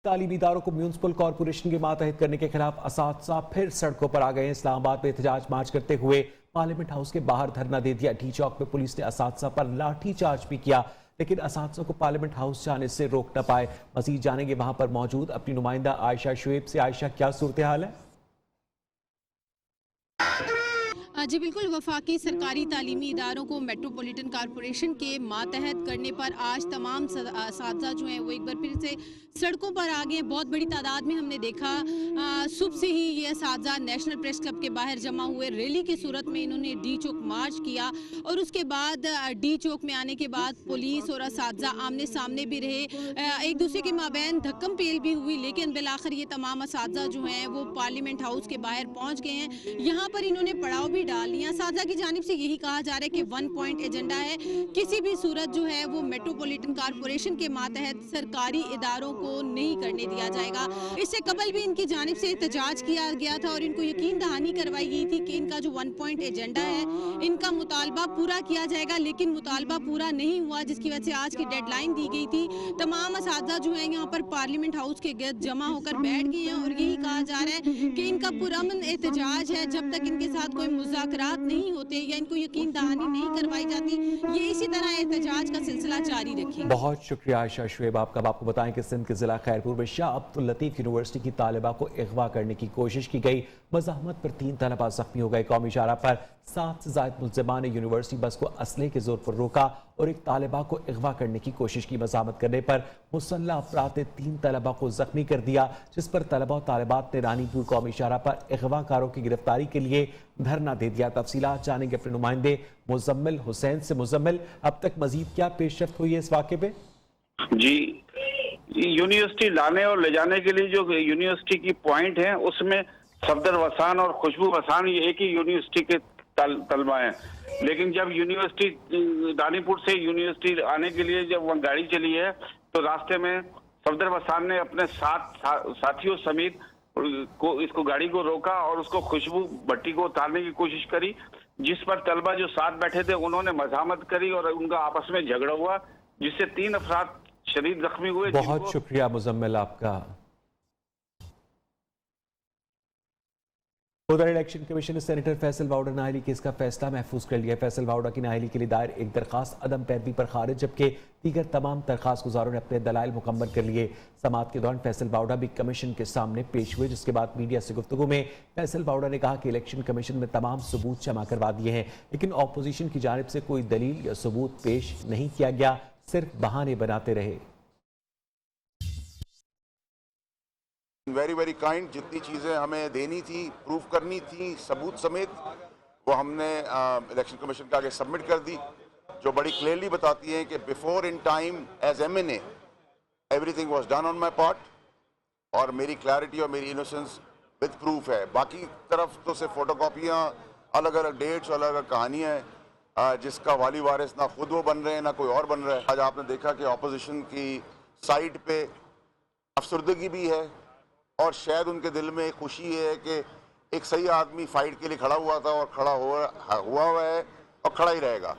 तालीमी इदारों को म्यूनिसिपल कॉरपोरेशन के मातहत करने के खिलाफ असातिज़ा फिर सड़कों पर आ गए हैं। इस्लामाबाद में एहतजाज मार्च करते हुए पार्लियामेंट हाउस के बाहर धरना दे दिया। टी चौक में पुलिस ने असातिज़ा पर लाठी चार्ज भी किया, लेकिन असातिज़ा को पार्लियामेंट हाउस जाने से रोक न पाए। मजीद जानेंगे वहां पर मौजूद अपनी नुमाइंदा आयशा शुएब से। आयशा, क्या सूरत हाल है? जी बिल्कुल, वफाकी सरकारी तालीमी इदारों को मेट्रोपॉलिटन कॉरपोरेशन के मातहत करने पर आज तमाम असातिज़ा जो हैं वो एक बार फिर से सड़कों पर आ गए। बहुत बड़ी तादाद में हमने देखा सुबह से ही ये असातिज़ा नेशनल प्रेस क्लब के बाहर जमा हुए। रैली की सूरत में इन्होंने डी चौक मार्च किया और उसके बाद डी चौक में आने के बाद पुलिस और असातिज़ा आमने सामने भी रहे, एक दूसरे के माबैन धक्कम पेल भी हुई, लेकिन बिलाखिर ये तमाम असातिज़ा जो हैं वो पार्लियामेंट हाउस के बाहर पहुँच गए हैं। यहाँ पर इन्होंने पड़ाव भी डाल लिया। असातिज़ा की जानिब से यही कहा जा रहा है कि 1 पॉइंट एजेंडा है, किसी भी सूरत जो है वो मेट्रोपॉलिटन कॉरपोरेशन के मातहत सरकारी इदारों को नहीं करने दिया जाएगा। इससे कबल भी इनकी जानिब से एहतजाज किया गया था और इनको यकीन दहानी करवाई गई थी कि इनका जो 1 पॉइंट एजेंडा है इनका मुतालबा पूरा किया जाएगा, लेकिन मुतालबा पूरा नहीं हुआ, जिसकी वजह से आज की डेडलाइन दी गई थी। तमाम असातिज़ा जो है यहाँ पर पार्लियामेंट हाउस के गिर्द जमा होकर बैठ गए हैं और यही कहा जा रहा है कि इनका पुरअमन एहतजाज है। जब तक इनके साथ कोई मुज़ाकरात नहीं होते या इनको यकीन दहानी नहीं करवाई जाती, ये इसी तरह एहतजाज का सिलसिला जारी रखेंगे। बहुत शुक्रिया आयशा शुएब आपका। आपको बताएं कि सिंध के जिला खैरपुर में शाह अब्दुल लतीफ यूनिवर्सिटी की तालिबा को अगवा करने की कोशिश की गई। मज़ाहमत पर 3 तलबा जख्मी हो गए। कौमी शाहरा पर 7 से ज़ायद मुल्ज़िमान ने यूनिवर्सिटी बस को असले के जोर पर रोका और एक तालिबा को अगवा करने की कोशिश की। मज़ाहमत करने पर मुसल्लह अफराद ने 3 तलबा को जख्मी कर दिया, जिस पर तलबा और तालिबात ने रानीपुर कौमी शाहरा पर अगवाकारों की गिरफ्तारी के लिए धरना दे दिया। तफसीलात जानेंगे अपने नुमाइंदे मुजम्मिल हुसैन से। मुजम्मिल, अब तक मजीद क्या पेशरफ्त हुई है इस वाक़े पे? जी, यूनिवर्सिटी लाने और ले जाने के लिए जो यूनिवर्सिटी की पॉइंट है उसमें सफदर वसान और खुशबू वसान ये एक ही यूनिवर्सिटी के तलबा हैं, लेकिन जब यूनिवर्सिटी रानीपुर से यूनिवर्सिटी आने के लिए जब वहाँ गाड़ी चली है तो रास्ते में सफदर वसान ने अपने साथियों समेत इसको गाड़ी को रोका और उसको खुशबू भट्टी को उतारने की कोशिश करी, जिस पर तलबा जो साथ बैठे थे उन्होंने मज़ाहमत करी और उनका आपस में झगड़ा हुआ, जिससे 3 अफराद शदीद जख्मी हुए। बहुत शुक्रिया मुजम्मिल आपका। उधर इलेक्शन कमीशन ने सेनेटर फैसल वाउडा नाअहली केस का फैसला महफूज कर लिया। फैसल वाउडा की नाअहली के लिए दायर एक दरखास्त अदम पैरवी पर खारिज, जबकि दीगर तमाम दरखास्त गुजारों ने अपने दलाइल मुकम्मल कर लिए। समाअत के दौरान फैसल वाउडा भी कमीशन के सामने पेश हुए, जिसके बाद मीडिया से गुफ्तगू में फैसल वाउडा ने कहा कि इलेक्शन कमीशन में तमाम सबूत जमा करवा दिए हैं, लेकिन अपोजिशन की जानिब से कोई दलील या सबूत पेश नहीं किया गया, सिर्फ बहाने बनाते रहे। वेरी वेरी काइंड, जितनी चीज़ें हमें देनी थी, प्रूफ करनी थी सबूत समेत, वो हमने इलेक्शन कमीशन के आगे सबमिट कर दी, जो बड़ी क्लियरली बताती है कि before in time as MNA everything was done on my part और मेरी क्लैरिटी और मेरी इनोसेंस विद प्रूफ है। बाकी तरफ तो सिर्फ फोटोकॉपियाँ, अलग अलग डेट्स, अलग अलग कहानियाँ हैं, जिसका वाली वारिस ना खुद वो बन रहे हैं ना कोई और बन रहा है। आज आपने देखा कि अपोजिशन की साइड पे अफसरदगी भी है और शायद उनके दिल में खुशी है कि एक सही आदमी फाइट के लिए खड़ा हुआ था और खड़ा हुआ है और खड़ा ही रहेगा।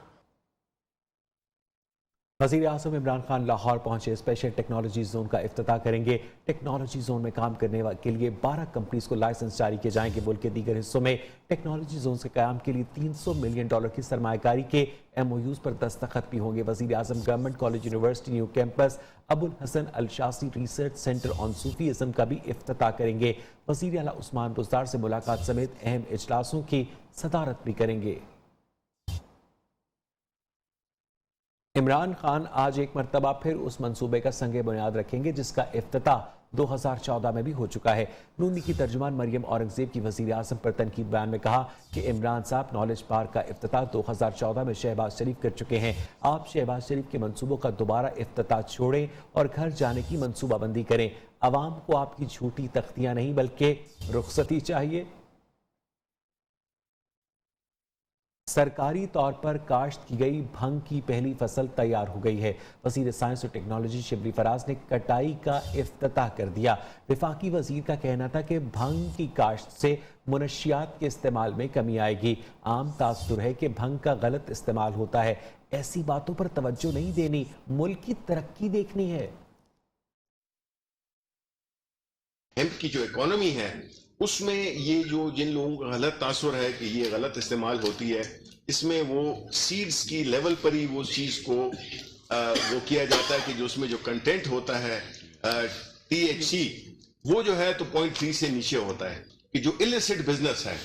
वज़ीर आज़म इमरान खान लाहौर पहुंचे। स्पेशल टेक्नोलॉजी जोन का इफ्तिताह करेंगे। टेक्नोलॉजी जोन में काम करने के लिए 12 कंपनीज को लाइसेंस जारी किए जाएंगे। मुल्क के दीगर हिस्सों में टेक्नोलॉजी जोन के क़याम के लिए $300 मिलियन की सरमायाकारी के MOUs पर दस्तखत भी होंगे। वज़ीर आज़म government college university new campus Abul Hasan Al Shasi research centre on Sufism का भी इफ्तिताह करेंगे। वज़ीर आला उस्मान बुज़दार से मुलाकात समेत अहम इजलासों की सदारत भी करेंगे। इमरान खान आज एक मरतबा फिर उस मंसूबे का संगे बुनियाद रखेंगे जिसका इफ्तिताह 2014 में भी हो चुका है। नूनी की तर्जुमान मरियम औरंगजेब की वज़ीर आज़म पर तनकीद बयान में कहा कि इमरान साहब नॉलेज पार्क का इफ्तिताह 2014 में शहबाज शरीफ कर चुके हैं। आप शहबाज शरीफ के मंसूबों का दोबारा इफ्तिताह छोड़ें और घर जाने की मंसूबाबंदी करें। अवाम को आपकी झूठी तख्तियां नहीं बल्कि रुखसती चाहिए। सरकारी तौर पर काश्त की गई भंग की पहली फसल तैयार हो गई है। वज़ीर साइंस और टेक्नोलॉजी शिबली फराज ने कटाई का इफ्तिताह कर दिया। वफाकी वज़ीर का कहना था कि भंग की काश्त से मुनशियात के इस्तेमाल में कमी आएगी। आम तासुर है कि भंग का गलत इस्तेमाल होता है। ऐसी बातों पर तवज्जो नहीं देनी, मुल्क की तरक्की देखनी है। ہیمپ کی جو اکانومی ہے اس میں یہ جو جن لوگوں کا غلط تاثر ہے کہ یہ غلط استعمال ہوتی ہے، اس میں وہ سیڈز کی لیول پر ہی وہ چیز کو وہ کیا جاتا ہے کہ جو اس میں جو کنٹینٹ ہوتا ہے THC وہ جو ہے تو 0.3 سے نیچے ہوتا ہے، کہ جو illicit بزنس ہے،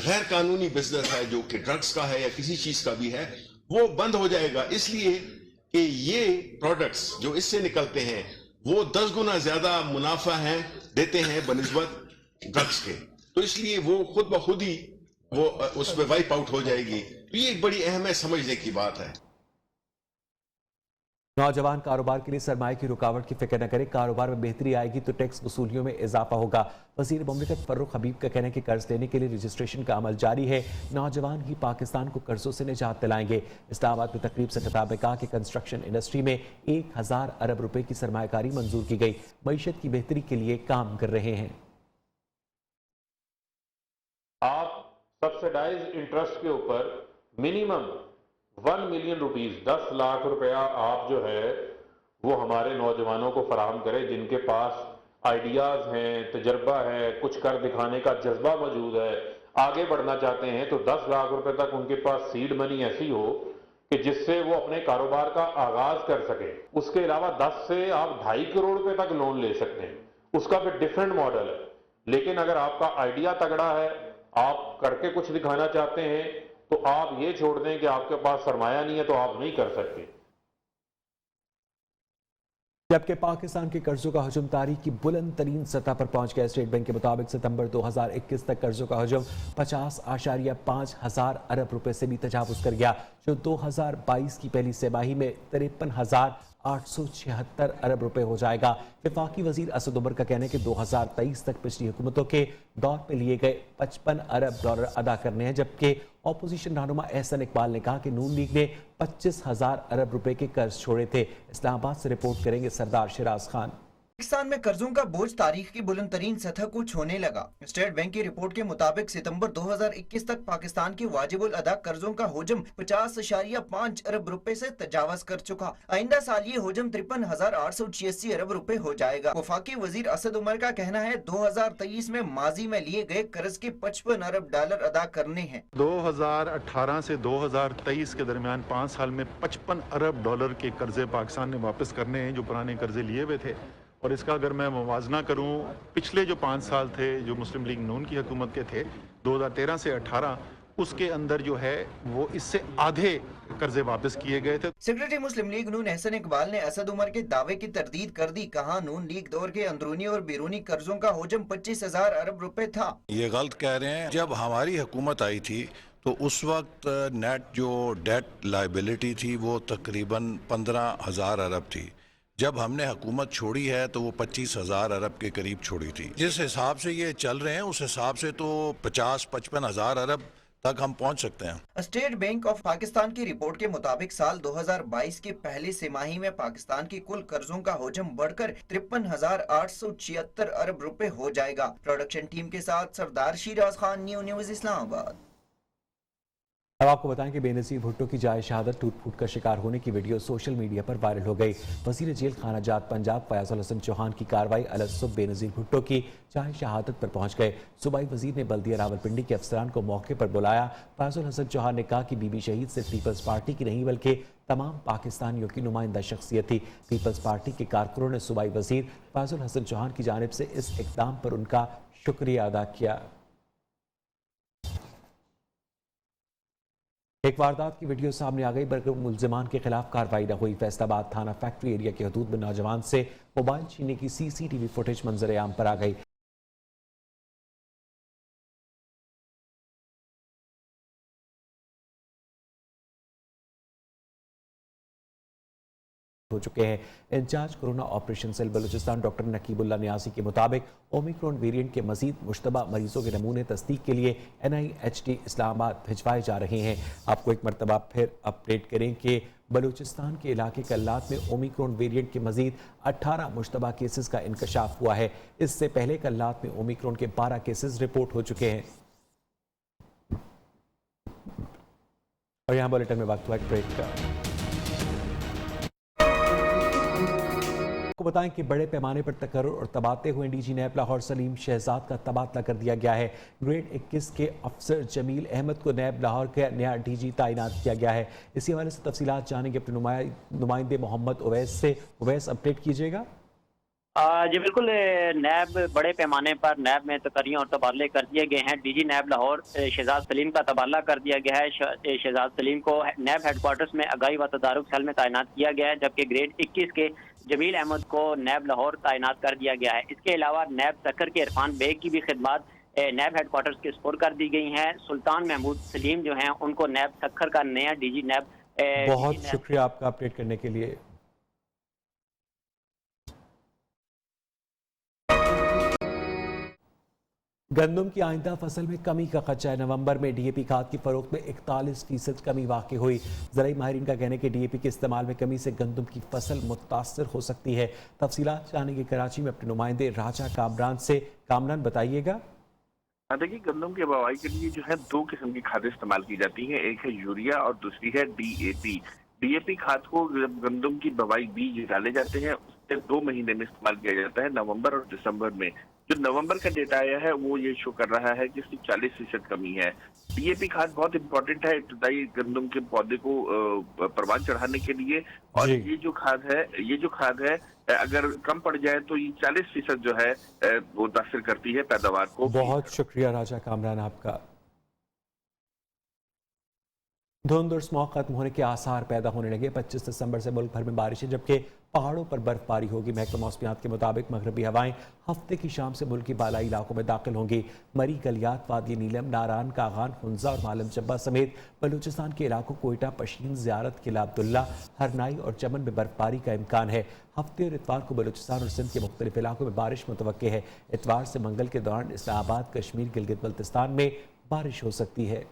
غیر قانونی بزنس ہے جو کہ ڈرگز کا ہے یا کسی چیز کا بھی ہے، وہ بند ہو جائے گا، اس لیے کہ یہ پروڈکٹس جو اس سے نکلتے ہیں وہ 10 گنا زیادہ منافع دیتے ہیں بنسبت ڈرگز کے، تو اس لیے وہ خود بخود ہی وہ اس میں وائپ آؤٹ ہو جائے گی. تو یہ ایک بڑی اہم سمجھنے کی بات ہے. نوجوان کاروبار کے لیے سرمایہ کی رکاوٹ کی فکر نہ کرے، کاروبار میں بہتری آئے گی تو ٹیکس وصولیوں میں اضافہ ہوگا. وزیر مملکت فروخ حبیب کا کہنا ہے کہ قرض لینے کے لیے رجسٹریشن کا عمل جاری ہے، نوجوان ہی پاکستان کو قرضوں سے نجات دلائیں گے. اسلام آباد میں تقریب سے خطاب میں کہا کہ کنسٹرکشن انڈسٹری میں 1000 ارب روپے کی سرمایہ کاری منظور کی گئی، معیشت کی بہتری کے لیے کام کر رہے ہیں. آپ سبسڈائز انٹرسٹ کے اوپر منیمم 1 ملین روپیز 10 لاکھ روپیہ آپ جو ہے وہ ہمارے نوجوانوں کو فراہم کرے جن کے پاس آئیڈیاز ہیں، تجربہ ہے، کچھ کر دکھانے کا جذبہ موجود ہے، آگے بڑھنا چاہتے ہیں، تو 10 لاکھ روپے تک ان کے پاس سیڈ منی ایسی ہو کہ جس سے وہ اپنے کاروبار کا آغاز کر سکے. اس کے علاوہ 10 سے آپ 2.5 کروڑ روپے تک لون لے سکتے ہیں، اس کا پھر ڈیفرنٹ ماڈل ہے. لیکن اگر آپ کا آئیڈیا تگڑا ہے، آپ کر کے کچھ دکھانا چاہتے ہیں، تو آپ یہ چھوڑ دیں کہ آپ کے پاس سرمایہ نہیں ہے تو آپ نہیں کر سکتے. جبکہ پاکستان کے قرضوں کا حجم تاریخ کی بلند ترین سطح پر پہنچ گیا. اسٹیٹ بینک کے مطابق ستمبر 2021 تک قرضوں کا حجم 50.5 ہزار ارب روپے سے بھی تجاوز کر گیا، جو 2022 کی پہلی سہ ماہی میں 53,876 ارب روپے ہو جائے گا. وفاقی وزیر اسد عمر کا کہنا ہے کہ 2023 تک پچھلی حکومتوں کے دور میں لیے گئے 55 ارب ڈالر ادا کرنے ہیں، جبکہ اپوزیشن رہنما احسن اقبال نے کہا کہ نون لیگ نے 25,000 ارب روپے کے قرض چھوڑے تھے. اسلام آباد سے رپورٹ کریں گے سردار شیراز خان. پاکستان میں قرضوں کا بوجھ تاریخ کی بلند ترین سطح کو چھونے لگا. اسٹیٹ بینک کی رپورٹ کے مطابق ستمبر 2021 تک پاکستان کے واجب الادا قرضوں کا حجم 50.5 ارب روپے سے تجاوز کر چکا. آئندہ سال یہ حجم 53,886 ارب روپے ہو جائے گا. وفاقی وزیر اسد عمر کا کہنا ہے 2023 میں ماضی میں لیے گئے قرض کے 55 ارب ڈالر ادا کرنے ہیں. 2018 سے 2023 کے درمیان 5 سال میں 55 ارب ڈالر کے قرضے پاکستان نے واپس کرنے ہیں جو پرانے قرضے لیے ہوئے تھے. اور اس کا اگر میں موازنہ کروں پچھلے جو 5 سال تھے جو مسلم لیگ نون کی حکومت کے تھے 2013 سے 18 اس کے اندر جو ہے وہ اس سے آدھے قرضے واپس کیے گئے تھے. سیکریٹری مسلم لیگ نون احسن اقبال نے اسد عمر کے دعوے کی تردید کر دی. کہا نون لیگ دور کے اندرونی اور بیرونی قرضوں کا حجم 25,000 ارب روپے تھا. یہ غلط کہہ رہے ہیں. جب ہماری حکومت آئی تھی تو اس وقت نیٹ جو ڈیٹ لائبلٹی تھی وہ تقریباً 15,000 ارب تھی. جب ہم نے حکومت چھوڑی ہے تو وہ 25,000 ارب کے قریب چھوڑی تھی. جس حساب سے یہ چل رہے ہیں اس حساب سے تو 50-55 ہزار ارب تک ہم پہنچ سکتے ہیں. اسٹیٹ بینک آف پاکستان کی رپورٹ کے مطابق سال 2022 کے پہلے سہ ماہی میں پاکستان کی کل قرضوں کا حجم بڑھ کر 53,876 ارب روپے ہو جائے گا. پروڈکشن ٹیم کے ساتھ سردار شیراز خان، نیوز اسلام آباد. اب آپ کو بتائیں کہ بے نظیر بھٹو کی جائے شہادت ٹوٹ پھوٹ کا شکار ہونے کی ویڈیو سوشل میڈیا پر وائرل ہو گئی. وزیر جیل خانہ جات پنجاب فیاض الحسن چوہان کی کارروائی الصبح بے نظیر بھٹو کی جائے شہادت پر پہنچ گئے. صوبائی وزیر نے بلدیہ راولپنڈی کے افسران کو موقع پر بلایا. فیاض الحسن چوہان نے کہا کہ بی بی شہید صرف پیپلز پارٹی کی نہیں بلکہ تمام پاکستانیوں کی نمائندہ شخصیت تھی. پیپلز پارٹی کے کارکنوں نے صوبائی وزیر فیاض الحسن چوہان کی جانب سے اس اقدام پر ان کا شکریہ ادا کیا. ایک واردات کی ویڈیو سامنے آ گئی مگر ملزمان کے خلاف کارروائی نہ ہوئی. فیصل آباد تھانہ فیکٹری ایریا کے حدود میں نوجوان سے موبائل چھیننے کی CCTV فوٹیج منظر عام پر آ گئی. ہو چکے ہیں. In charge corona operation cell Balochistan doctor Naqeeb Ullah Niazi کے مطابق اومیکرون ویرینٹ کے مزید مشتبہ مریضوں کے نمونے تصدیق کے لیے NIHT اسلام آباد بھجوائے جا رہے ہیں. آپ کو ایک مرتبہ پھر اپڈیٹ کریں کہ بلوچستان کے علاقے کلات میں اومیکرون ویرینٹ کے مزید 18 مشتبہ کیسز کا انکشاف ہوا ہے. اس سے پہلے کلات میں اومیکرون کے 12 کیسز رپورٹ ہو چکے ہیں. اور یہاں بلیٹن میں وقت ہوا ایک بریک کا. आपको बताएं कि बड़े पैमाने पर तकर्रुर और तबादले हुए डीजी नैब लाहौर सलीम शहजाद का तबादला कर दिया गया है। ग्रेड 21 के अफसर जमील अहमद को नैब लाहौर का नया डीजी तैनात किया गया है। इसी हवाले से तफसीलात जानेंगे अपने नुमाइंदे मोहम्मद उवैस से। उवैस, अपडेट कीजिएगा। जी बिल्कुल, नैब बड़े पैमाने पर नैब में तकर्रियों और तबादले कर दिए गए हैं। डीजी नैब लाहौर शहजाद सलीम का तबादला कर दिया गया है। शहजाद सलीम को नैब हेडक्वार्टर्स में आगाही व तदारुक सेल में तैनात किया गया है, जबकि ग्रेड 21 के जमील अहमद को नैब लाहौर तैनात कर दिया गया है। इसके अलावा नैब सक्खर के इरफान बेग की भी खिदमत नैब हेडक्वार्टर्स के स्पोर कर दी गई हैं। सुल्तान महमूद सलीम जो हैं उनको नैब सक्खर का नया डीजी नैब। बहुत शुक्रिया आपका अपडेट करने के लिए। गंदम की आइंदा फसल में कमी का खदशा है। नवंबर में डीएपी खाद की फरोख्त में 41% कमी वाक़ई हुई। ज़राई माहिरीन का कहना है कि डीएपी के इस्तेमाल में कमी से गंदम की फसल मुतासर हो सकती है। तफसीलात जानेंगे कराची में अपने नुमाइंदे राजा कामरान से। कामरान, बताइएगा। देखिए, गंदम के बुवाई के लिए जो है 2 किस्म की खादें इस्तेमाल की जाती हैं। एक है यूरिया और दूसरी है डीएपी। डीएपी खाद को जब गंदम की बुवाई बीज डाले जाते हैं उससे 2 महीने में इस्तेमाल किया जाता है, नवंबर और दिसंबर में। जो नवंबर का डेटा आया है वो ये शो कर रहा है कि इसकी 40% कमी है। डीएपी खाद बहुत इंपॉर्टेंट है इब्तदाई गंदम के पौधे को परवान चढ़ाने के लिए। और ये जो खाद है अगर कम पड़ जाए तो ये 40% जो है वो मुतासिर करती है पैदावार को। बहुत शुक्रिया राजा कामरान आपका। धुंध और स्मॉग खत्म होने के आसार पैदा होने लगे। 25 दिसंबर से मुल्क भर में बारिशें, जबकि पहाड़ों पर बर्फबारी होगी। महकमा मौसमियात के मुताबिक मगरबी हवाएं हफ्ते की शाम से मुल्क की बालाई इलाकों में दाखिल होंगी। मरी, गलियात, वादी नीलम, नारान, कागान, हुंजा और मालम चब्बा समेत बलूचिस्तान के इलाकों कोयटा, पशीन, ज़ियारत, किला अब्दुल्ला, हरनाई और चमन में बर्फबारी का इम्कान है। हफ्ते और इतवार को बलूचिस्तान और सिंध के मुख्तलिफ इलाकों में बारिश मुतवक्के है। इतवार से मंगल के दौरान इस्लामाबाद, कश्मीर, गिलगित बल्तिस्तान में बारिश हो सकती है।